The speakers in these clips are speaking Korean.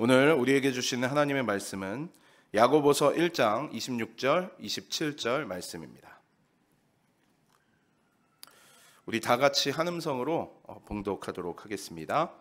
오늘 우리에게 주시는 하나님의 말씀은 야고보서 1장 26절, 27절 말씀입니다. 우리 다 같이 한 음성으로 봉독하도록 하겠습니다.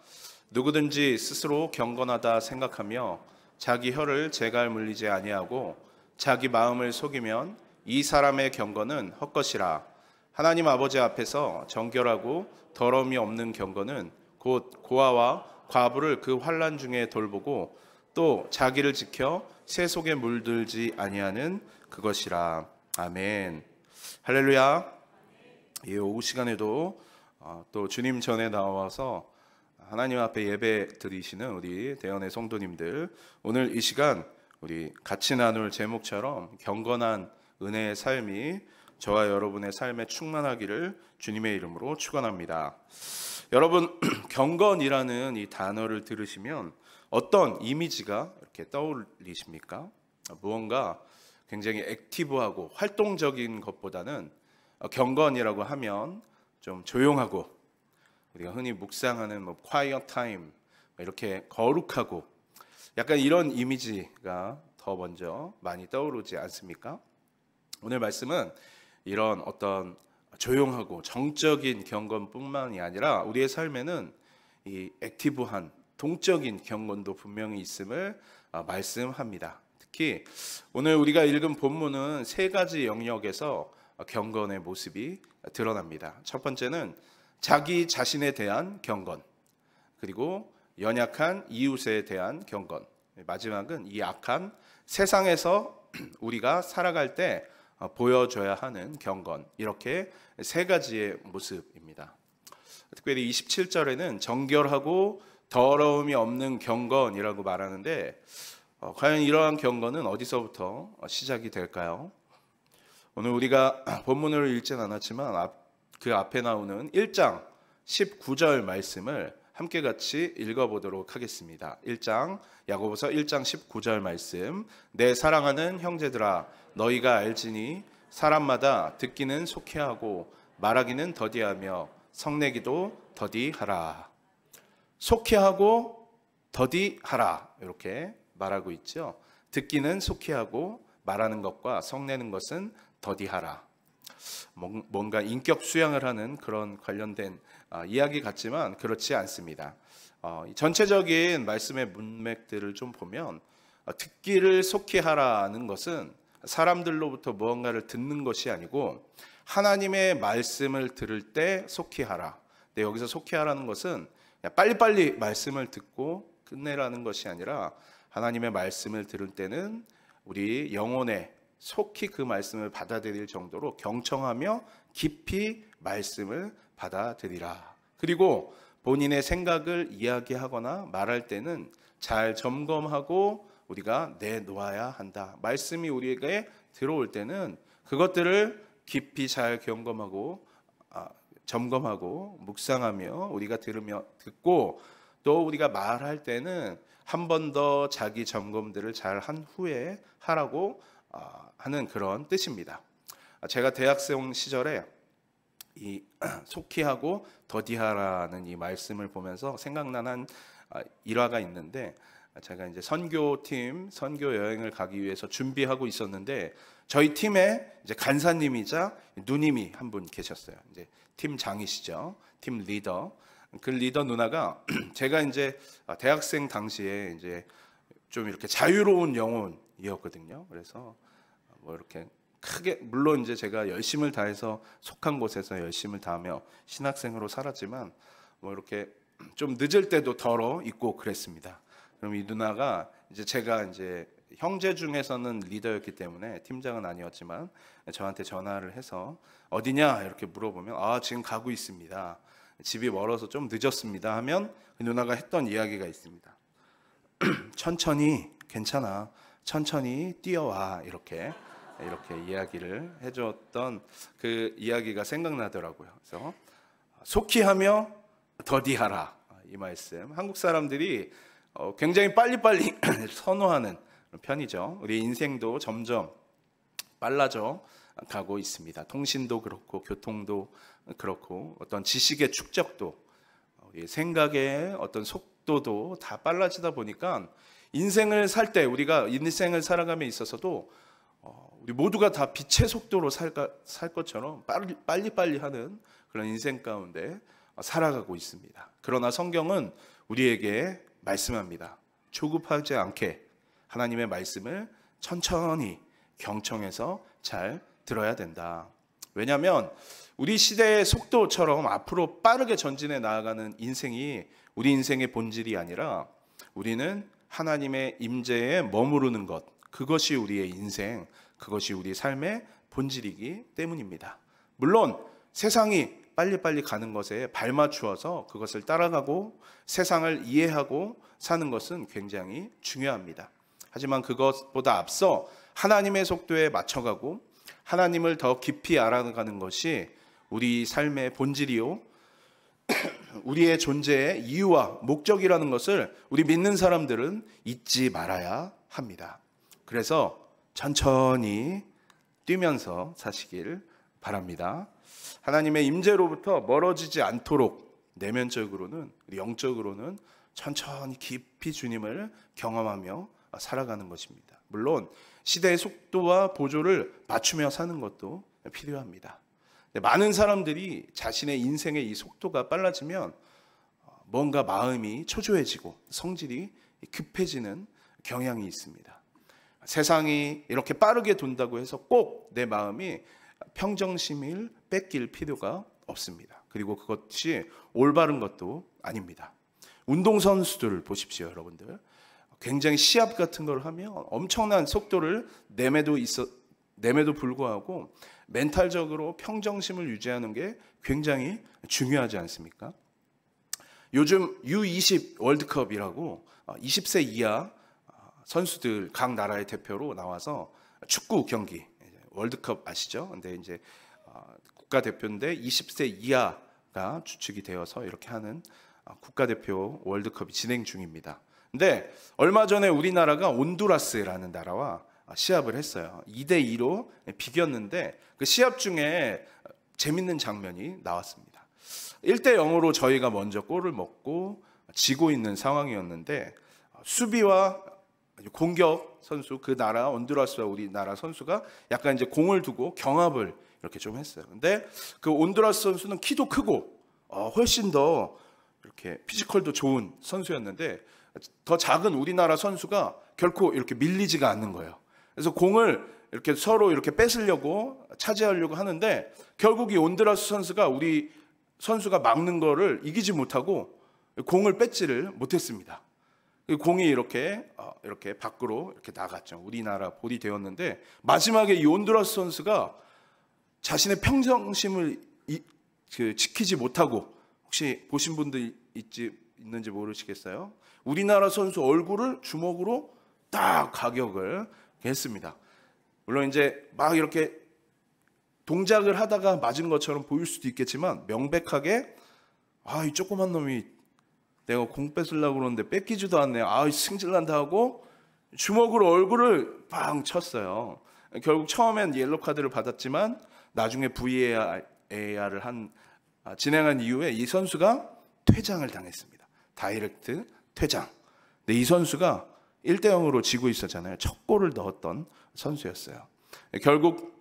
누구든지 스스로 경건하다 생각하며 자기 혀를 재갈 물리지 아니하고 자기 마음을 속이면 이 사람의 경건은 헛것이라. 하나님 아버지 앞에서 정결하고 더러움이 없는 경건은 곧 고아와 과부를 그 환난 중에 돌보고 또 자기를 지켜 새 속에 물들지 아니하는 그것이라. 아멘. 할렐루야. 이 오후 시간에도 또 주님 전에 나와서 하나님 앞에 예배 드리시는 우리 대언의 성도님들, 오늘 이 시간 우리 같이 나눌 제목처럼 경건한 은혜의 삶이 저와 여러분의 삶에 충만하기를 주님의 이름으로 축원합니다. 여러분, 경건이라는 이 단어를 들으시면 어떤 이미지가 이렇게 떠올리십니까? 무언가 굉장히 액티브하고 활동적인 것보다는 경건이라고 하면 좀 조용하고, 우리가 흔히 묵상하는 quiet time, 이렇게 거룩하고 약간 이런 이미지가 더 먼저 많이 떠오르지 않습니까? 오늘 말씀은 이런 어떤 조용하고 정적인 경건뿐만이 아니라 우리의 삶에는 이 액티브한 동적인 경건도 분명히 있음을 말씀합니다. 특히 오늘 우리가 읽은 본문은 세 가지 영역에서 경건의 모습이 드러납니다. 첫 번째는 자기 자신에 대한 경건, 그리고 연약한 이웃에 대한 경건, 마지막은 이 악한 세상에서 우리가 살아갈 때 보여줘야 하는 경건, 이렇게 세 가지의 모습입니다. 특별히 27절에는 정결하고 더러움이 없는 경건이라고 말하는데, 과연 이러한 경건은 어디서부터 시작이 될까요? 오늘 우리가 본문을 읽진 않았지만 그 앞에 나오는 1장 19절 말씀을 함께 같이 읽어보도록 하겠습니다. 야고보서 1장 19절 말씀. 내 사랑하는 형제들아, 너희가 알지니 사람마다 듣기는 속히하고 말하기는 더디하며 성내기도 더디하라. 속히하고 더디하라, 이렇게 말하고 있죠. 듣기는 속히하고 말하는 것과 성내는 것은 더디하라. 뭔가 인격 수양을 하는 그런 관련된 이야기 같지만 그렇지 않습니다. 전체적인 말씀의 문맥들을 좀 보면 듣기를 속히 하라는 것은 사람들로부터 무언가를 듣는 것이 아니고 하나님의 말씀을 들을 때 속히 하라. 근데 여기서 속히 하라는 것은 빨리빨리 말씀을 듣고 끝내라는 것이 아니라 하나님의 말씀을 들을 때는 우리 영혼에 속히 그 말씀을 받아들일 정도로 경청하며 깊이 말씀을 받아들이라. 그리고 본인의 생각을 이야기하거나 말할 때는 잘 점검하고 우리가 내놓아야 한다. 말씀이 우리에게 들어올 때는 그것들을 깊이 잘 점검하고 묵상하며 우리가 듣고, 또 우리가 말할 때는 한 번 더 자기 점검들을 잘 한 후에 하라고 하는 그런 뜻입니다. 제가 대학생 시절에 이 속히 하고 더디하라는 이 말씀을 보면서 생각난 한 일화가 있는데, 제가 이제 선교 여행을 가기 위해서 준비하고 있었는데 저희 팀에 이제 간사님이자 누님이 한 분 계셨어요. 이제 팀장이시죠. 팀 리더. 그 리더 누나가 제가 이제 대학생 당시에 이제 좀 이렇게 자유로운 영혼이었거든요. 그래서 이렇게 크게, 물론 이제 제가 열심을 다해서 속한 곳에서 열심을 다하며 신학생으로 살았지만 이렇게 좀 늦을 때도 덜어 있고 그랬습니다. 그럼 이 누나가 제가 형제 중에서는 리더였기 때문에 팀장은 아니었지만 저한테 전화를 해서 어디냐 이렇게 물어보면 지금 가고 있습니다. 집이 멀어서 좀 늦었습니다 하면 그 누나가 했던 이야기가 있습니다. 천천히, 괜찮아, 천천히 뛰어와, 이렇게 이야기를 해줬던 그 이야기가 생각나더라고요. 그래서 속히 하며 더디하라, 이 말씀, 한국 사람들이 굉장히 빨리빨리 선호하는 편이죠. 우리 인생도 점점 빨라져 가고 있습니다. 통신도 그렇고 교통도 그렇고 어떤 지식의 축적도, 우리 생각의 어떤 속도 속도도 다 빨라지다 보니까 인생을 살 때, 우리가 인생을 살아감에 있어서도 우리 모두가 다 빛의 속도로 살 것처럼 빨리빨리 하는 그런 인생 가운데 살아가고 있습니다. 그러나 성경은 우리에게 말씀합니다. 조급하지 않게 하나님의 말씀을 천천히 경청해서 잘 들어야 된다. 왜냐하면 우리 시대의 속도처럼 앞으로 빠르게 전진해 나아가는 인생이 우리 인생의 본질이 아니라 우리는 하나님의 임재에 머무르는 것, 그것이 우리의 인생, 그것이 우리 삶의 본질이기 때문입니다. 물론 세상이 빨리빨리 가는 것에 발맞추어서 그것을 따라가고 세상을 이해하고 사는 것은 굉장히 중요합니다. 하지만 그것보다 앞서 하나님의 속도에 맞춰가고 하나님을 더 깊이 알아가는 것이 우리 삶의 본질이요, 우리의 존재의 이유와 목적이라는 것을 우리 믿는 사람들은 잊지 말아야 합니다. 그래서 천천히 뛰면서 사시길 바랍니다. 하나님의 임재로부터 멀어지지 않도록 내면적으로는, 영적으로는 천천히 깊이 주님을 경험하며 살아가는 것입니다. 물론 시대의 속도와 보조를 맞추며 사는 것도 필요합니다. 많은 사람들이 자신의 인생의 이 속도가 빨라지면 뭔가 마음이 초조해지고 성질이 급해지는 경향이 있습니다. 세상이 이렇게 빠르게 돈다고 해서 꼭 내 마음이 평정심을 뺏길 필요가 없습니다. 그리고 그것이 올바른 것도 아닙니다. 운동선수들을 보십시오, 여러분들. 굉장히 시합 같은 걸 하면 엄청난 속도를 내매도 불구하고 멘탈적으로 평정심을 유지하는 게 굉장히 중요하지 않습니까? 요즘 U20 월드컵이라고 20세 이하 선수들 각 나라의 대표로 나와서 축구 경기, 월드컵 아시죠? 근데 이제 국가대표인데 20세 이하가 주축이 되어서 이렇게 하는 국가대표 월드컵이 진행 중입니다. 근데 얼마 전에 우리나라가 온두라스라는 나라와 시합을 했어요. 2대2로 비겼는데 그 시합 중에 재밌는 장면이 나왔습니다. 1대0으로 저희가 먼저 골을 먹고 지고 있는 상황이었는데 수비와 공격 선수, 그 나라 온두라스와 우리나라 선수가 약간 이제 공을 두고 경합을 이렇게 좀 했어요. 근데 그 온두라스 선수는 키도 크고 훨씬 더 이렇게 피지컬도 좋은 선수였는데 더 작은 우리나라 선수가 결코 이렇게 밀리지가 않는 거예요. 그래서 공을 이렇게 서로 이렇게 뺏으려고 차지하려고 하는데 결국 이 온두라스 선수가 우리 선수가 막는 거를 이기지 못하고 공을 뺏지를 못했습니다. 공이 이렇게 밖으로 이렇게 나갔죠. 우리나라 볼이 되었는데 마지막에 이 온두라스 선수가 자신의 평정심을 지키지 못하고, 혹시 보신 분들 있는지 모르시겠어요? 우리나라 선수 얼굴을 주먹으로 딱 가격을 했습니다. 물론 이제 막 이렇게 동작을 하다가 맞은 것처럼 보일 수도 있겠지만 명백하게 이 조그만 놈이 내가 공 뺏으려고 그러는데 뺏기지도 않네. 승질난다 하고 주먹으로 얼굴을 빵 쳤어요. 결국 처음엔 옐로 카드를 받았지만 나중에 VAR을 진행한 이후에 이 선수가 퇴장을 당했습니다. 다이렉트 퇴장. 근데 이 선수가 1대0으로 지고 있었잖아요. 첫 골을 넣었던 선수였어요. 결국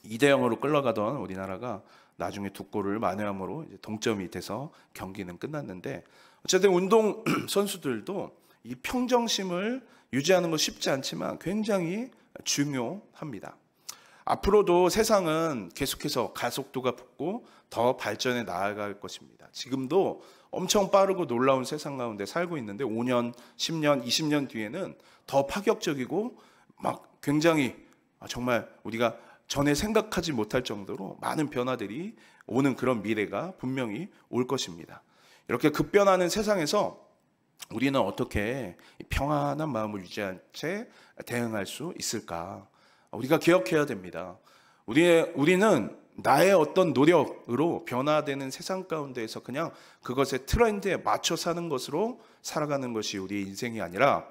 2대0으로 끌려가던 우리나라가 나중에 두 골을 만회함으로 이제 동점이 돼서 경기는 끝났는데, 어쨌든 운동 선수들도 이 평정심을 유지하는 거 쉽지 않지만 굉장히 중요합니다. 앞으로도 세상은 계속해서 가속도가 붙고 더 발전해 나아갈 것입니다. 지금도 엄청 빠르고 놀라운 세상 가운데 살고 있는데 5년, 10년, 20년 뒤에는 더 파격적이고 막 굉장히 정말 우리가 전에 생각하지 못할 정도로 많은 변화들이 오는 그런 미래가 분명히 올 것입니다. 이렇게 급변하는 세상에서 우리는 어떻게 평안한 마음을 유지한 채 대응할 수 있을까? 우리가 기억해야 됩니다. 우리는 나의 어떤 노력으로 변화되는 세상 가운데에서 그냥 그것의 트렌드에 맞춰 사는 것으로 살아가는 것이 우리의 인생이 아니라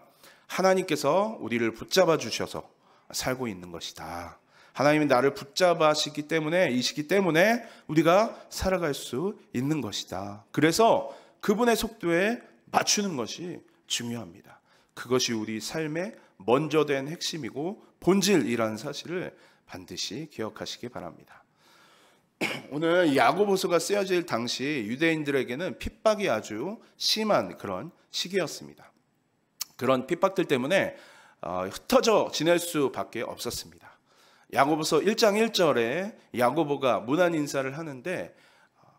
하나님께서 우리를 붙잡아 주셔서 살고 있는 것이다. 하나님이 나를 붙잡으시기 때문에, 이시기 때문에 우리가 살아갈 수 있는 것이다. 그래서 그분의 속도에 맞추는 것이 중요합니다. 그것이 우리 삶의 먼저 된 핵심이고 본질이라는 사실을 반드시 기억하시기 바랍니다. 오늘 야고보서가 쓰여질 당시 유대인들에게는 핍박이 아주 심한 그런 시기였습니다. 그런 핍박들 때문에 흩어져 지낼 수밖에 없었습니다. 야고보서 1장 1절에 야고보가 문안 인사를 하는데,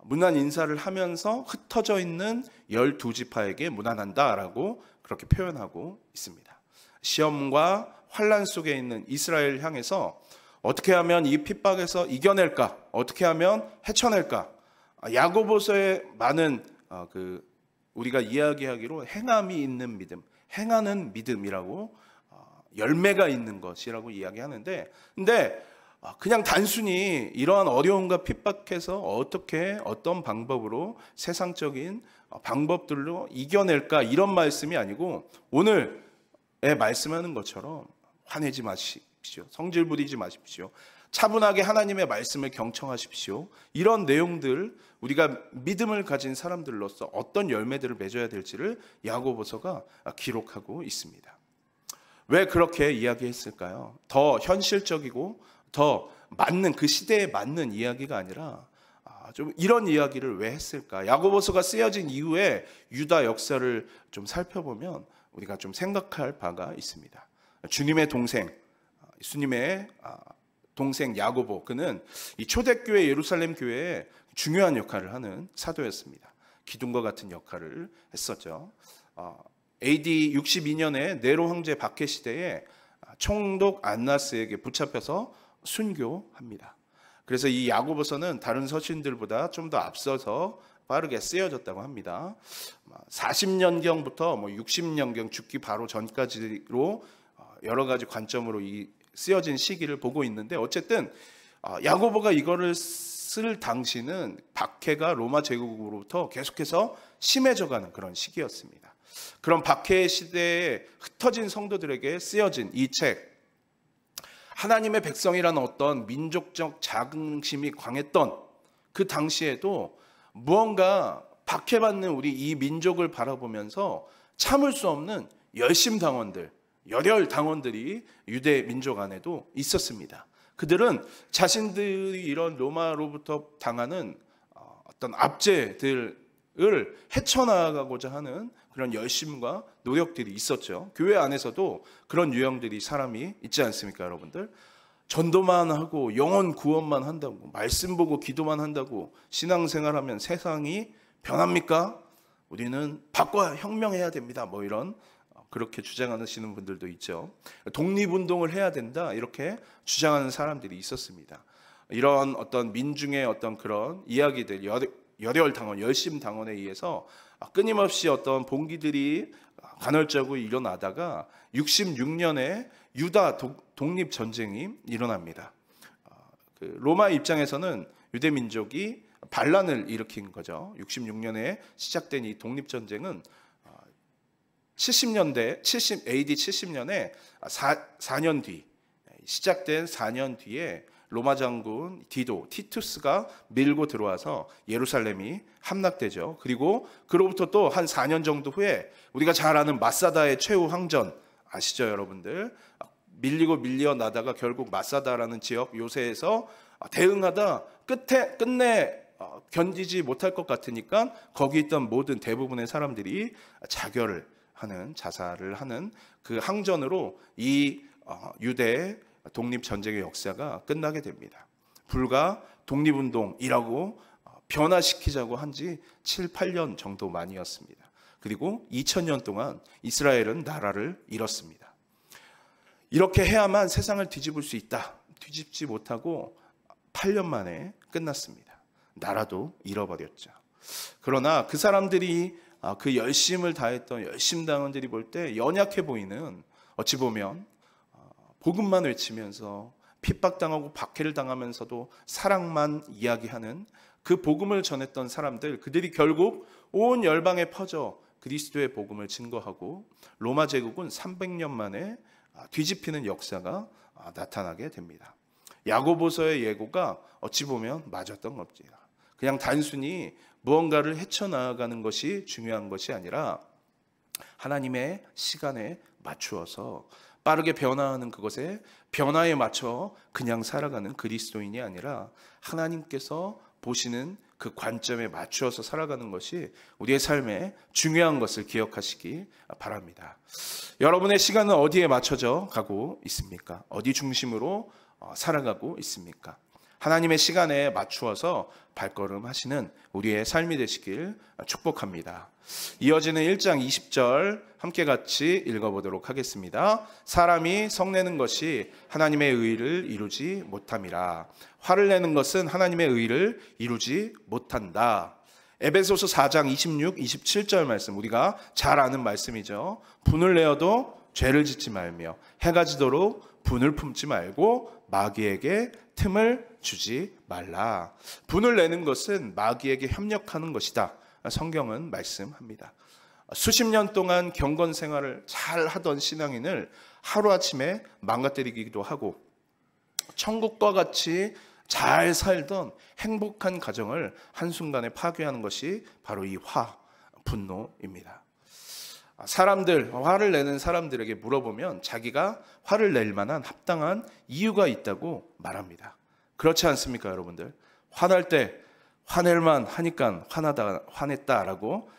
문안 인사를 하면서 흩어져 있는 12지파에게 문안한다라고 그렇게 표현하고 있습니다. 시험과 환난 속에 있는 이스라엘 향해서 어떻게 하면 이 핍박에서 이겨낼까? 어떻게 하면 헤쳐낼까? 야고보서의 많은 우리가 이야기하기로 행함이 있는 믿음, 행하는 믿음이라고, 열매가 있는 것이라고 이야기하는데, 근데 그냥 단순히 이러한 어려움과 핍박해서 어떻게 어떤 방법으로 세상적인 방법들로 이겨낼까, 이런 말씀이 아니고 오늘에 말씀하는 것처럼 화내지 마십시오, 성질 부리지 마십시오, 차분하게 하나님의 말씀을 경청하십시오. 이런 내용들, 우리가 믿음을 가진 사람들로서 어떤 열매들을 맺어야 될지를 야고보서가 기록하고 있습니다. 왜 그렇게 이야기했을까요? 더 현실적이고 더 맞는, 그 시대에 맞는 이야기가 아니라 좀 이런 이야기를 왜 했을까? 야고보서가 쓰여진 이후에 유다 역사를 좀 살펴보면 우리가 좀 생각할 바가 있습니다. 주님의 동생, 예수님의 동생 야고보, 그는 이 초대교회 예루살렘 교회에 중요한 역할을 하는 사도였습니다. 기둥과 같은 역할을 했었죠. AD 62년에 네로 황제 박해 시대에 총독 안나스에게 붙잡혀서 순교합니다. 그래서 이 야고보서는 다른 서신들보다 좀 더 앞서서 빠르게 쓰여졌다고 합니다. 40년경부터 60년경 죽기 바로 전까지로 여러 가지 관점으로 이 쓰여진 시기를 보고 있는데, 어쨌든 야고보가 이거를 쓸 당시는 박해가 로마 제국으로부터 계속해서 심해져가는 그런 시기였습니다. 그런 박해 시대에 흩어진 성도들에게 쓰여진 이 책, 하나님의 백성이라는 어떤 민족적 자긍심이 강했던 그 당시에도 무언가 박해받는 우리 이 민족을 바라보면서 참을 수 없는 열심당원들, 열혈당원들이 유대 민족 안에도 있었습니다. 그들은 자신들이 이런 로마로부터 당하는 어떤 압제들을 헤쳐나가고자 하는 그런 열심과 노력들이 있었죠. 교회 안에서도 그런 유형들이, 사람이 있지 않습니까, 여러분들? 전도만 하고 영혼 구원만 한다고, 말씀 보고 기도만 한다고 신앙생활하면 세상이 변합니까? 우리는 바꿔야, 혁명해야 됩니다, 이런 그렇게 주장하시는 분들도 있죠. 독립운동을 해야 된다, 이렇게 주장하는 사람들이 있었습니다. 이런 어떤 민중의 어떤 그런 이야기들, 열혈당원, 열심당원에 의해서 끊임없이 어떤 봉기들이 간헐적으로 일어나다가 66년에 유다 독립전쟁이 일어납니다. 로마 입장에서는 유대 민족이 반란을 일으킨 거죠. 66년에 시작된 이 독립전쟁은 AD 70년에 4년 뒤, 시작된 4년 뒤에 로마 장군 티투스가 밀고 들어와서 예루살렘이 함락되죠. 그리고 그로부터 또 한 4년 정도 후에 우리가 잘 아는 마사다의 최후 항전 아시죠, 여러분들? 밀려나다가 결국 마사다라는 지역 요새에서 대응하다 끝내 견디지 못할 것 같으니까 거기 있던 모든 대부분의 사람들이 자살을 하는 그 항전으로 이 유대의 독립전쟁의 역사가 끝나게 됩니다. 불과 독립운동이라고 변화시키자고 한 지 7, 8년 정도 만이었습니다. 그리고 2000년 동안 이스라엘은 나라를 잃었습니다. 이렇게 해야만 세상을 뒤집을 수 있다. 뒤집지 못하고 8년 만에 끝났습니다. 나라도 잃어버렸죠. 그러나 그 사람들이 그 열심을 다했던 열심당원들이 볼 때 연약해 보이는, 어찌 보면 복음만 외치면서 핍박당하고 박해를 당하면서도 사랑만 이야기하는 그 복음을 전했던 사람들, 그들이 결국 온 열방에 퍼져 그리스도의 복음을 증거하고 로마 제국은 300년 만에 뒤집히는 역사가 나타나게 됩니다. 야고보서의 예고가 어찌 보면 맞았던 겁니다. 그냥 단순히 무언가를 헤쳐나가는 것이 중요한 것이 아니라 하나님의 시간에 맞추어서 빠르게 변화하는 그것에 변화에 맞춰 그냥 살아가는 그리스도인이 아니라 하나님께서 보시는 그 관점에 맞추어서 살아가는 것이 우리의 삶에 중요한 것을 기억하시기 바랍니다. 여러분의 시간은 어디에 맞춰져 가고 있습니까? 어디 중심으로 살아가고 있습니까? 하나님의 시간에 맞추어서 발걸음하시는 우리의 삶이 되시길 축복합니다. 이어지는 1장 20절 함께 같이 읽어보도록 하겠습니다. 사람이 성내는 것이 하나님의 의를 이루지 못함이라. 화를 내는 것은 하나님의 의를 이루지 못한다. 에베소서 4장 26, 27절 말씀, 우리가 잘 아는 말씀이죠. 분을 내어도 죄를 짓지 말며 해가 지도록 분을 품지 말고 마귀에게 틈을 주지 말라. 분을 내는 것은 마귀에게 협력하는 것이다. 성경은 말씀합니다. 수십 년 동안 경건 생활을 잘 하던 신앙인을 하루아침에 망가뜨리기도 하고, 천국과 같이 잘 살던 행복한 가정을 한순간에 파괴하는 것이 바로 이 분노입니다. 화를 내는 사람들에게 물어보면 자기가 화를 낼 만한 합당한 이유가 있다고 말합니다. 그렇지 않습니까, 여러분들? 화날 때 화낼만 하니까 화냈다라고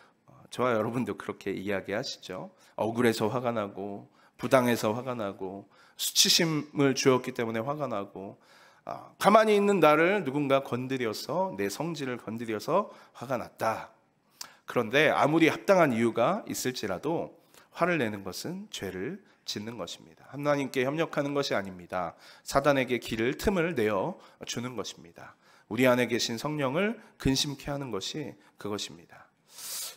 저와 여러분도 그렇게 이야기하시죠. 억울해서 화가 나고, 부당해서 화가 나고, 수치심을 주었기 때문에 화가 나고, 가만히 있는 나를 누군가 건드려서, 내 성질을 건드려서 화가 났다. 그런데 아무리 합당한 이유가 있을지라도 화를 내는 것은 죄를 짓는 것입니다. 하나님께 협력하는 것이 아닙니다. 사단에게 틈을 내어 주는 것입니다. 우리 안에 계신 성령을 근심케 하는 것이 그것입니다.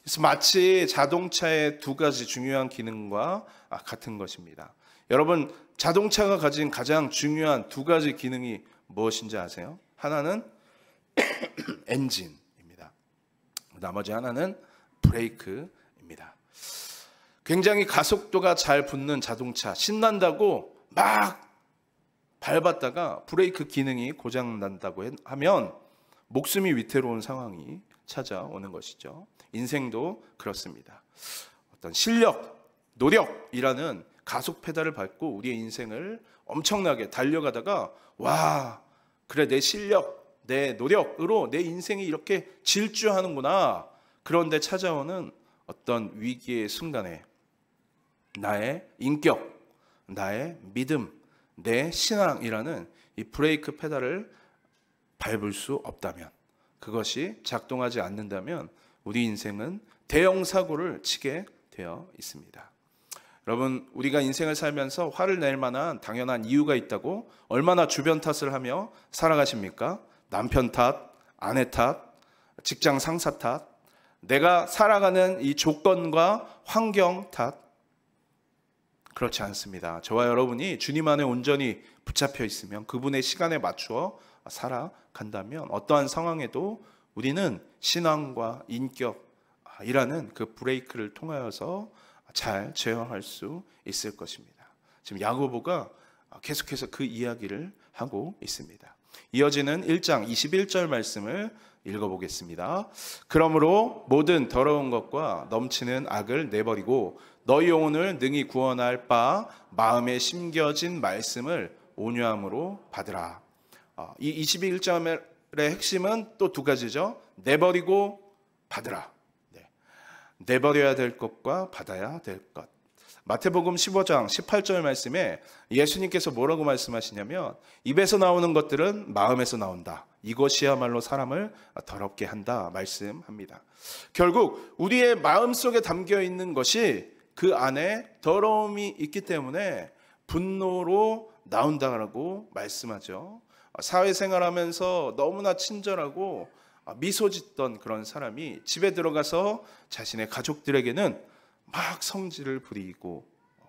그래서 마치 자동차의 두 가지 중요한 기능과 같은 것입니다. 여러분, 자동차가 가진 가장 중요한 두 가지 기능이 무엇인지 아세요? 하나는 엔진입니다. 나머지 하나는 브레이크입니다. 굉장히 가속도가 잘 붙는 자동차, 신난다고 막 밟았다가 브레이크 기능이 고장난다고 하면 목숨이 위태로운 상황이 찾아오는 것이죠. 인생도 그렇습니다. 어떤 실력, 노력이라는 가속 페달을 밟고 우리의 인생을 엄청나게 달려가다가, 와, 그래, 내 실력, 내 노력으로 내 인생이 이렇게 질주하는구나. 그런데 찾아오는 어떤 위기의 순간에 나의 인격, 나의 믿음, 내 신앙이라는 이 브레이크 페달을 밟을 수 없다면, 그것이 작동하지 않는다면 우리 인생은 대형 사고를 치게 되어 있습니다. 여러분, 우리가 인생을 살면서 화를 낼 만한 당연한 이유가 있다고 얼마나 주변 탓을 하며 살아가십니까? 남편 탓, 아내 탓, 직장 상사 탓, 내가 살아가는 이 조건과 환경 탓. 그렇지 않습니다. 저와 여러분이 주님 안에 온전히 붙잡혀 있으면, 그분의 시간에 맞추어 살아간다면 어떠한 상황에도 우리는 신앙과 인격이라는 그 브레이크를 통하여서 잘 제어할 수 있을 것입니다. 지금 야고보가 계속해서 그 이야기를 하고 있습니다. 이어지는 1장 21절 말씀을 읽어보겠습니다. 그러므로 모든 더러운 것과 넘치는 악을 내버리고 너희 영혼을 능히 구원할 바 마음에 심겨진 말씀을 온유함으로 받으라. 이 21절의 핵심은 또 두 가지죠. 내버리고 받으라. 내버려야 될 것과 받아야 될 것. 마태복음 15장 18절 말씀에 예수님께서 뭐라고 말씀하시냐면, 입에서 나오는 것들은 마음에서 나온다. 이것이야말로 사람을 더럽게 한다 말씀합니다. 결국 우리의 마음속에 담겨 있는 것이 그 안에 더러움이 있기 때문에 분노로 나온다고 말씀하죠. 사회생활하면서 너무나 친절하고 미소 짓던 그런 사람이 집에 들어가서 자신의 가족들에게는 막 성질을 부리고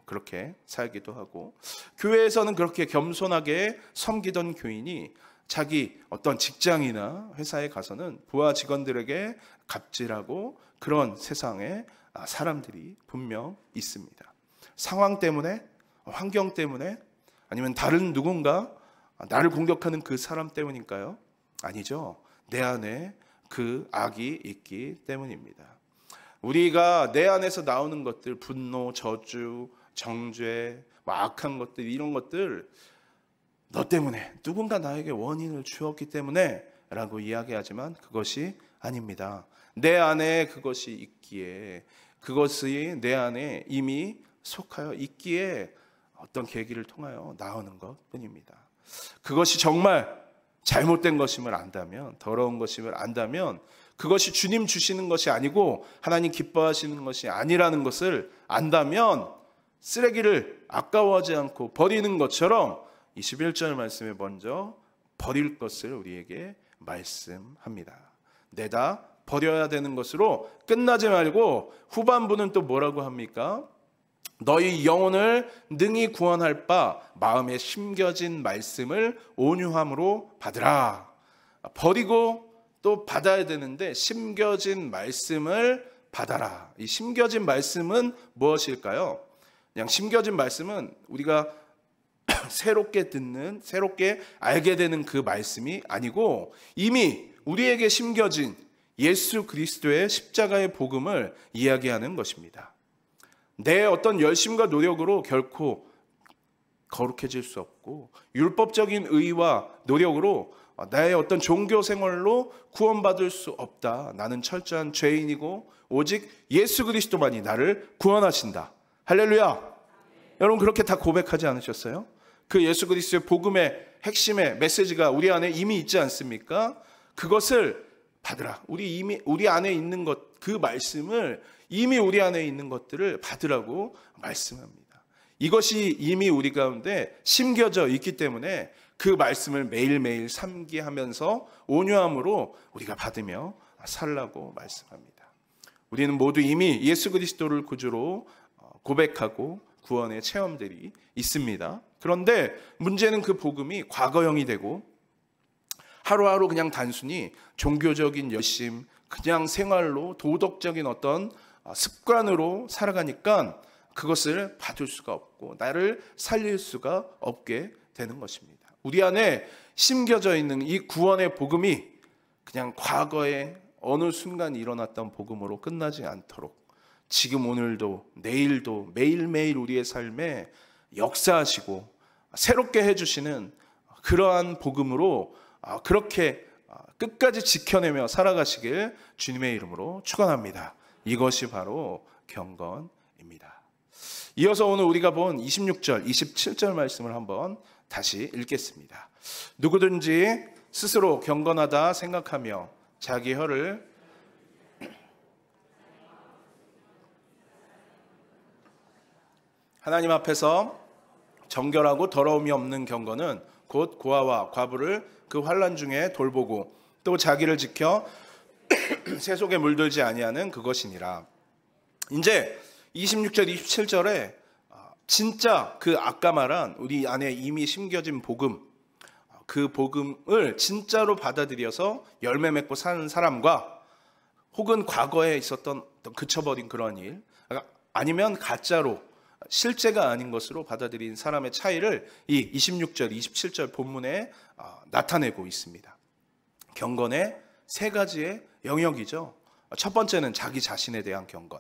그렇게 살기도 하고, 교회에서는 그렇게 겸손하게 섬기던 교인이 자기 어떤 직장이나 회사에 가서는 부하 직원들에게 갑질하고, 그런 세상에 사람들이 분명 있습니다. 상황 때문에, 환경 때문에, 아니면 다른 누군가 나를 공격하는 그 사람 때문일까요? 아니죠. 내 안에 그 악이 있기 때문입니다. 우리가 내 안에서 나오는 것들, 분노, 저주, 정죄, 악한 것들, 이런 것들 너 때문에, 누군가 나에게 원인을 주었기 때문에 라고 이야기하지만 그것이 아닙니다. 내 안에 그것이 있기에, 그것이 내 안에 이미 속하여 있기에 어떤 계기를 통하여 나오는 것뿐입니다. 그것이 정말 잘못된 것임을 안다면, 더러운 것임을 안다면, 그것이 주님 주시는 것이 아니고 하나님 기뻐하시는 것이 아니라는 것을 안다면 쓰레기를 아까워하지 않고 버리는 것처럼 21절 말씀에 먼저 버릴 것을 우리에게 말씀합니다. 내다 버려야 되는 것으로 끝나지 말고 후반부는 또 뭐라고 합니까? 너희 영혼을 능히 구원할 바 마음에 심겨진 말씀을 온유함으로 받으라. 버리고 또 받아야 되는데 심겨진 말씀을 받아라. 이 심겨진 말씀은 무엇일까요? 그냥 심겨진 말씀은 우리가 새롭게 듣는, 새롭게 알게 되는 그 말씀이 아니고 이미 우리에게 심겨진 예수 그리스도의 십자가의 복음을 이야기하는 것입니다. 내 어떤 열심과 노력으로 결코 거룩해질 수 없고, 율법적인 의와 노력으로 나의 어떤 종교 생활로 구원받을 수 없다. 나는 철저한 죄인이고 오직 예수 그리스도만이 나를 구원하신다. 할렐루야. 여러분 그렇게 다 고백하지 않으셨어요? 그 예수 그리스도의 복음의 핵심의 메시지가 우리 안에 이미 있지 않습니까? 그것을 받으라. 우리 안에 있는 것, 그 말씀을, 이미 우리 안에 있는 것들을 받으라고 말씀합니다. 이것이 이미 우리 가운데 심겨져 있기 때문에 그 말씀을 매일매일 삼기하면서 온유함으로 우리가 받으며 살라고 말씀합니다. 우리는 모두 이미 예수 그리스도를 구주로 고백하고 구원의 체험들이 있습니다. 그런데 문제는 그 복음이 과거형이 되고 하루하루 그냥 단순히 종교적인 열심, 그냥 생활로 도덕적인 어떤 습관으로 살아가니까 그것을 받을 수가 없고 나를 살릴 수가 없게 되는 것입니다. 우리 안에 심겨져 있는 이 구원의 복음이 그냥 과거에 어느 순간 일어났던 복음으로 끝나지 않도록 지금 오늘도 내일도 매일매일 우리의 삶에 역사하시고 새롭게 해주시는 그러한 복음으로 그렇게 끝까지 지켜내며 살아가시길 주님의 이름으로 축원합니다. 이것이 바로 경건입니다. 이어서 오늘 우리가 본 26절, 27절 말씀을 한번 다시 읽겠습니다. 누구든지 스스로 경건하다 생각하며 자기 혀를 하나님 앞에서 정결하고 더러움이 없는 경건은 곧 고아와 과부를 그 환난 중에 돌보고 또 자기를 지켜 세속에 물들지 아니하는 그것이니라. 이제 26절, 27절에 진짜 그 아까 말한 우리 안에 이미 심겨진 복음, 그 복음을 진짜로 받아들여서 열매 맺고 사는 사람과 혹은 과거에 있었던 그쳐버린 그런 일, 아니면 가짜로 실제가 아닌 것으로 받아들인 사람의 차이를 이 26절, 27절 본문에 나타내고 있습니다. 경건의 세 가지의 영역이죠. 첫 번째는 자기 자신에 대한 경건,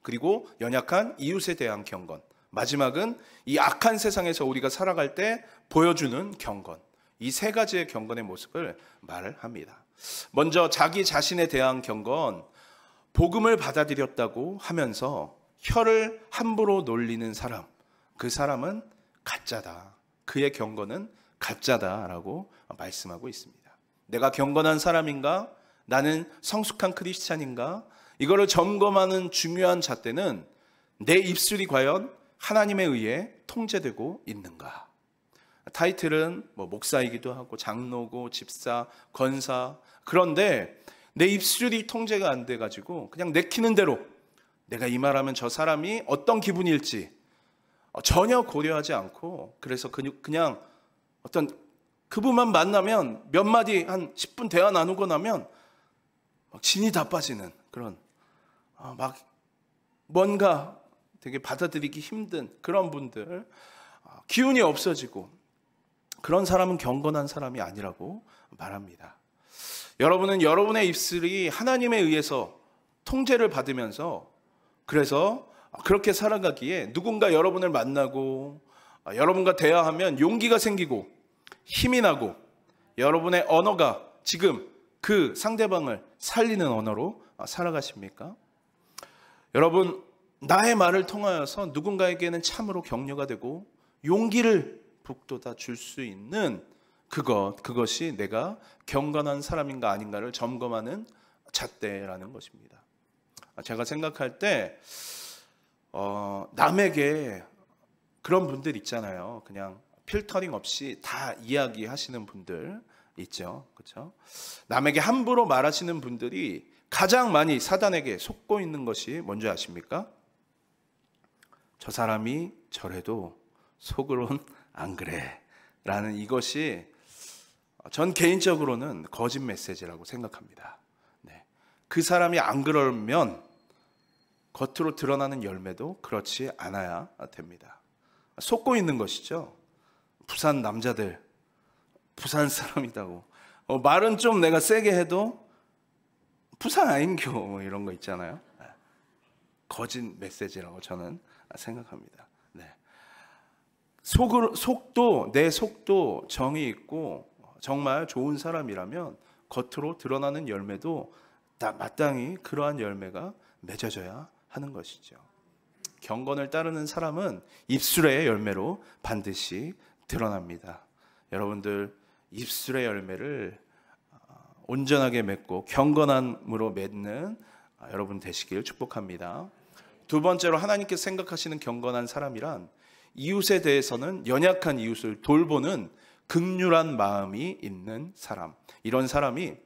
그리고 연약한 이웃에 대한 경건, 마지막은 이 악한 세상에서 우리가 살아갈 때 보여주는 경건. 이 세 가지의 경건의 모습을 말을 합니다. 먼저 자기 자신에 대한 경건, 복음을 받아들였다고 하면서 혀를 함부로 놀리는 사람, 그 사람은 가짜다. 그의 경건은 가짜다라고 말씀하고 있습니다. 내가 경건한 사람인가? 나는 성숙한 크리스찬인가? 이거를 점검하는 중요한 잣대는 내 입술이 과연 하나님에 의해 통제되고 있는가? 타이틀은 목사이기도 하고 장로고 집사, 권사. 그런데 내 입술이 통제가 안 돼가지고 그냥 내키는 대로 내가 이 말하면 저 사람이 어떤 기분일지 전혀 고려하지 않고, 그래서 그냥 어떤 그분만 만나면 몇 마디 한 10분 대화 나누고 나면 막 진이 다 빠지는 그런 막 뭔가 되게 받아들이기 힘든 그런 분들, 기운이 없어지고, 그런 사람은 경건한 사람이 아니라고 말합니다. 여러분은 여러분의 입술이 하나님에 의해서 통제를 받으면서 그래서 그렇게 살아가기에 누군가 여러분을 만나고 여러분과 대화하면 용기가 생기고 힘이 나고 여러분의 언어가 지금 그 상대방을 살리는 언어로 살아가십니까? 여러분, 나의 말을 통하여서 누군가에게는 참으로 격려가 되고 용기를 북돋아 줄 수 있는 그것이 내가 경건한 사람인가 아닌가를 점검하는 잣대라는 것입니다. 제가 생각할 때 남에게 그런 분들 있잖아요. 그냥 필터링 없이 다 이야기하시는 분들 있죠. 그렇죠? 남에게 함부로 말하시는 분들이 가장 많이 사단에게 속고 있는 것이 뭔지 아십니까? 저 사람이 저래도 속으론 안 그래 라는 이것이 전 개인적으로는 거짓 메시지라고 생각합니다. 네. 그 사람이 안 그러면 겉으로 드러나는 열매도 그렇지 않아야 됩니다. 속고 있는 것이죠. 부산 남자들, 부산 사람이다고 말은 좀 내가 세게 해도 부산 아닌겨 뭐 이런 거 있잖아요. 거짓 메시지라고 저는 생각합니다. 네. 내 속도 정이 있고 정말 좋은 사람이라면 겉으로 드러나는 열매도 마땅히 그러한 열매가 맺어져야 하는 것이죠. 경건을 따르는 사람은 입술의 열매로 반드시 드러납니다. 여러분들 입술의 열매를 온전하게 맺고 경건함으로 맺는 여러분 되시길 축복합니다. 두 번째로 하나님께서 생각하시는 경건한 사람이란 이웃에 대해서는 연약한 이웃을 돌보는 긍휼한 마음이 있는 사람, 이런 사람이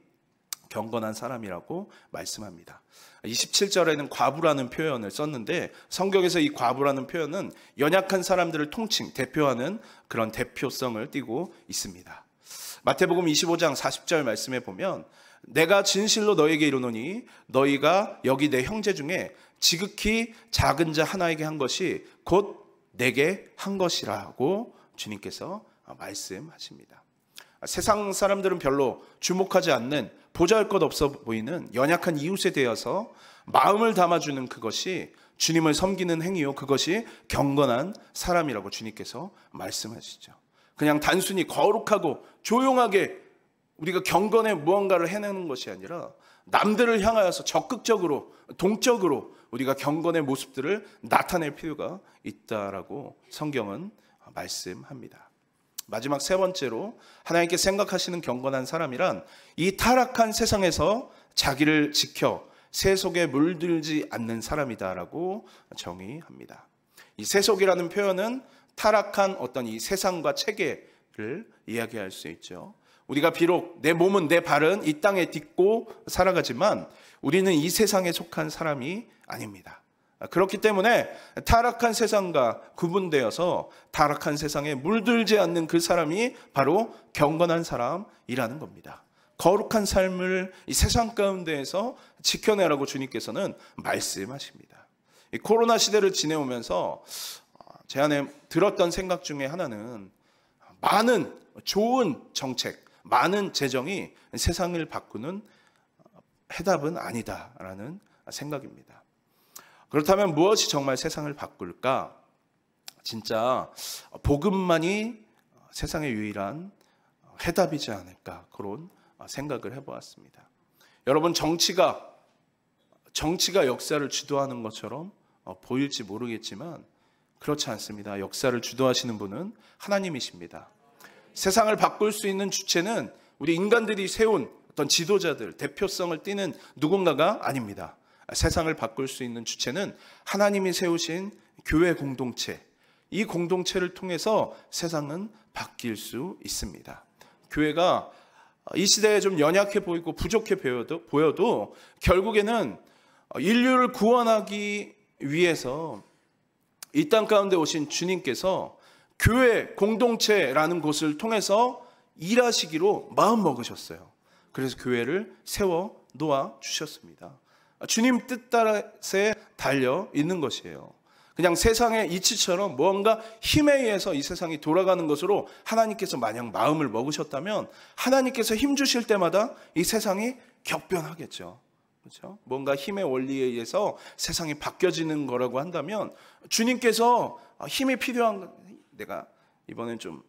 경건한 사람이라고 말씀합니다. 27절에는 과부라는 표현을 썼는데 성경에서 이 과부라는 표현은 연약한 사람들을 대표하는 그런 대표성을 띠고 있습니다. 마태복음 25장 40절 말씀에 보면 내가 진실로 너에게 이르노니 너희가 여기 내 형제 중에 지극히 작은 자 하나에게 한 것이 곧 내게 한 것이라고 주님께서 말씀하십니다. 세상 사람들은 별로 주목하지 않는 보잘것없어 보이는 연약한 이웃에 대해서 마음을 담아주는 그것이 주님을 섬기는 행위요, 그것이 경건한 사람이라고 주님께서 말씀하시죠. 그냥 단순히 거룩하고 조용하게 우리가 경건에 무언가를 해내는 것이 아니라 남들을 향하여서 적극적으로 동적으로 우리가 경건의 모습들을 나타낼 필요가 있다라고 성경은 말씀합니다. 마지막 세 번째로 하나님께 생각하시는 경건한 사람이란 이 타락한 세상에서 자기를 지켜 세속에 물들지 않는 사람이다라고 정의합니다. 이 세속이라는 표현은 타락한 어떤 이 세상과 체계를 이야기할 수 있죠. 우리가 비록 내 몸은 내 발은 이 땅에 딛고 살아가지만 우리는 이 세상에 속한 사람이 아닙니다. 그렇기 때문에 타락한 세상과 구분되어서 타락한 세상에 물들지 않는 그 사람이 바로 경건한 사람이라는 겁니다. 거룩한 삶을 이 세상 가운데에서 지켜내라고 주님께서는 말씀하십니다. 이 코로나 시대를 지내오면서 제 안에 들었던 생각 중에 하나는 많은 좋은 정책, 많은 재정이 세상을 바꾸는 해답은 아니다라는 생각입니다. 그렇다면 무엇이 정말 세상을 바꿀까? 진짜 복음만이 세상의 유일한 해답이지 않을까, 그런 생각을 해보았습니다. 여러분, 정치가 역사를 주도하는 것처럼 보일지 모르겠지만 그렇지 않습니다. 역사를 주도하시는 분은 하나님이십니다. 세상을 바꿀 수 있는 주체는 우리 인간들이 세운 어떤 지도자들, 대표성을 띠는 누군가가 아닙니다. 세상을 바꿀 수 있는 주체는 하나님이 세우신 교회 공동체, 이 공동체를 통해서 세상은 바뀔 수 있습니다. 교회가 이 시대에 좀 연약해 보이고 부족해 보여도 결국에는 인류를 구원하기 위해서 이 땅 가운데 오신 주님께서 교회 공동체라는 곳을 통해서 일하시기로 마음 먹으셨어요. 그래서 교회를 세워 놓아 주셨습니다. 주님 뜻 따라서 달려 있는 것이에요. 그냥 세상의 이치처럼 무언가 힘에 의해서 이 세상이 돌아가는 것으로 하나님께서 만약 마음을 먹으셨다면 하나님께서 힘 주실 때마다 이 세상이 격변하겠죠. 그렇죠? 뭔가 힘의 원리에 의해서 세상이 바뀌어지는 거라고 한다면 주님께서 힘이 필요한, 내가 이번엔 좀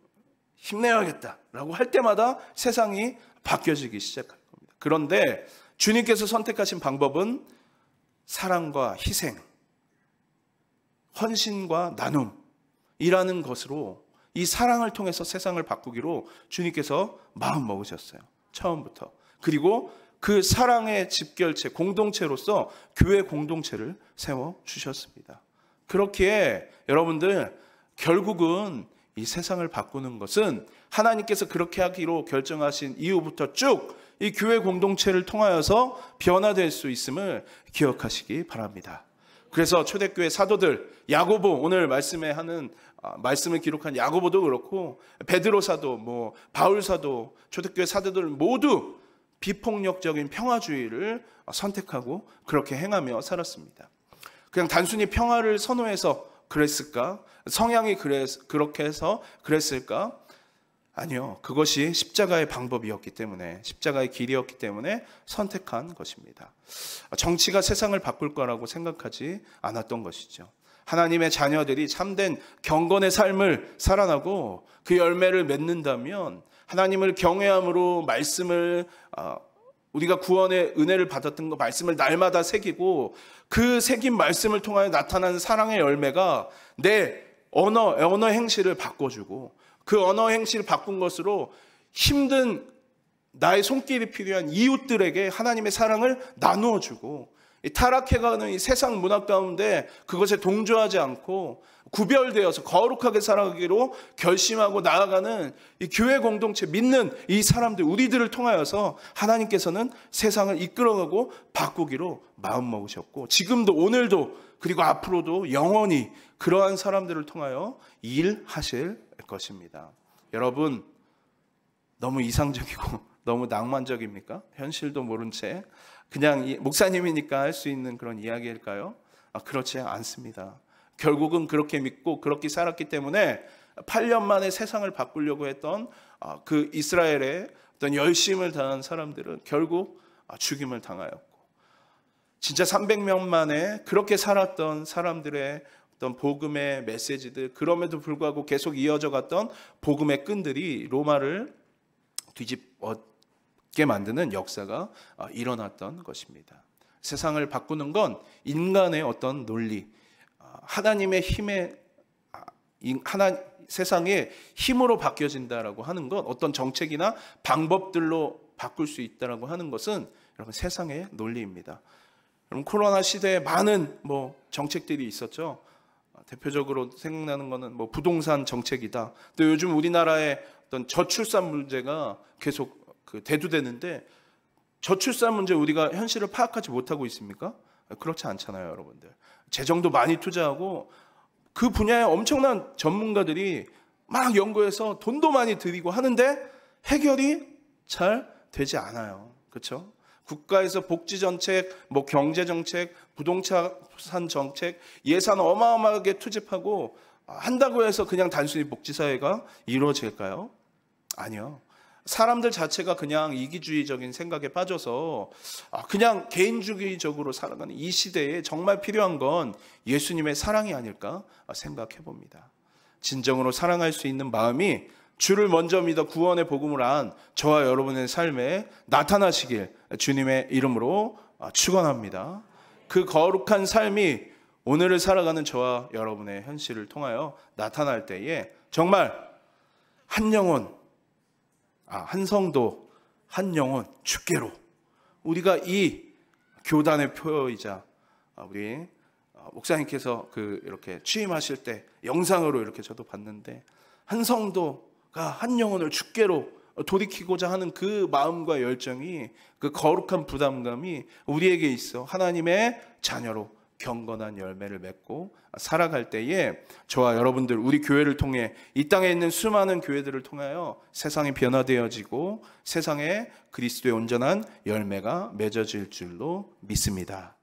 힘내야겠다라고 할 때마다 세상이 바뀌어지기 시작할 겁니다. 그런데 주님께서 선택하신 방법은 사랑과 희생, 헌신과 나눔이라는 것으로 이 사랑을 통해서 세상을 바꾸기로 주님께서 마음 먹으셨어요. 처음부터. 그리고 그 사랑의 집결체, 공동체로서 교회 공동체를 세워주셨습니다. 그렇기에 여러분들, 결국은 이 세상을 바꾸는 것은 하나님께서 그렇게 하기로 결정하신 이후부터 쭉 이 교회 공동체를 통하여서 변화될 수 있음을 기억하시기 바랍니다. 그래서 초대교회 사도들, 야고보, 오늘 말씀을 기록한 야고보도 그렇고 베드로 사도, 바울 사도, 초대교회 사도들 모두 비폭력적인 평화주의를 선택하고 그렇게 행하며 살았습니다. 그냥 단순히 평화를 선호해서 그랬을까? 성향이 그렇게 해서 그랬을까? 아니요. 그것이 십자가의 방법이었기 때문에, 십자가의 길이었기 때문에 선택한 것입니다. 정치가 세상을 바꿀 거라고 생각하지 않았던 것이죠. 하나님의 자녀들이 참된 경건의 삶을 살아나고 그 열매를 맺는다면 하나님을 경외함으로 말씀을, 우리가 구원의 은혜를 받았던 그 말씀을 날마다 새기고 그 새긴 말씀을 통하여 나타나는 사랑의 열매가 내 언어 행실을 바꿔주고 그 언어 행실을 바꾼 것으로 힘든 나의 손길이 필요한 이웃들에게 하나님의 사랑을 나누어주고 타락해가는 이 세상 문화 가운데 그것에 동조하지 않고 구별되어서 거룩하게 살아가기로 결심하고 나아가는 이 교회 공동체 믿는 이 사람들, 우리들을 통하여서 하나님께서는 세상을 이끌어가고 바꾸기로 마음먹으셨고 지금도 오늘도 그리고 앞으로도 영원히 그러한 사람들을 통하여 일하실 것입니다. 여러분, 너무 이상적이고 너무 낭만적입니까? 현실도 모른 채 그냥 목사님이니까 할 수 있는 그런 이야기일까요? 그렇지 않습니다. 결국은 그렇게 믿고 그렇게 살았기 때문에 8년 만에 세상을 바꾸려고 했던 그 이스라엘의 어떤 열심을 다한 사람들은 결국 죽임을 당하였고, 진짜 300명 만에 그렇게 살았던 사람들의 어떤 복음의 메시지들, 그럼에도 불구하고 계속 이어져 갔던 복음의 끈들이 로마를 뒤집게 만드는 역사가 일어났던 것입니다. 세상을 바꾸는 건 인간의 어떤 논리, 하나님의 힘에, 세상의 힘으로 바뀌어진다라고 하는 것, 어떤 정책이나 방법들로 바꿀 수 있다라고 하는 것은 여러분 세상의 논리입니다. 여러분 코로나 시대에 많은 정책들이 있었죠. 대표적으로 생각나는 것은 부동산 정책이다. 또 요즘 우리나라의 어떤 저출산 문제가 계속 대두되는데, 저출산 문제 우리가 현실을 파악하지 못하고 있습니까? 그렇지 않잖아요, 여러분들. 재정도 많이 투자하고 그 분야에 엄청난 전문가들이 막 연구해서 돈도 많이 들이고 하는데 해결이 잘 되지 않아요. 그렇죠? 국가에서 복지 정책, 경제 정책, 부동산 정책, 예산 어마어마하게 투입하고 한다고 해서 그냥 단순히 복지 사회가 이루어질까요? 아니요. 사람들 자체가 그냥 이기주의적인 생각에 빠져서 그냥 개인주의적으로 살아가는 이 시대에 정말 필요한 건 예수님의 사랑이 아닐까 생각해 봅니다. 진정으로 사랑할 수 있는 마음이 주를 먼저 믿어 구원의 복음을 안 저와 여러분의 삶에 나타나시길 주님의 이름으로 축원합니다. 그 거룩한 삶이 오늘을 살아가는 저와 여러분의 현실을 통하여 나타날 때에 정말 한 영혼, 한 성도, 한 영혼 주께로, 우리가 이 교단의 표이자 우리 목사님께서 이렇게 취임하실 때 영상으로 이렇게 저도 봤는데, 한 성도가 한 영혼을 주께로 돌이키고자 하는 그 마음과 열정이, 그 거룩한 부담감이 우리에게 있어 하나님의 자녀로 경건한 열매를 맺고 살아갈 때에 저와 여러분들, 우리 교회를 통해 이 땅에 있는 수많은 교회들을 통하여 세상이 변화되어지고 세상에 그리스도의 온전한 열매가 맺어질 줄로 믿습니다.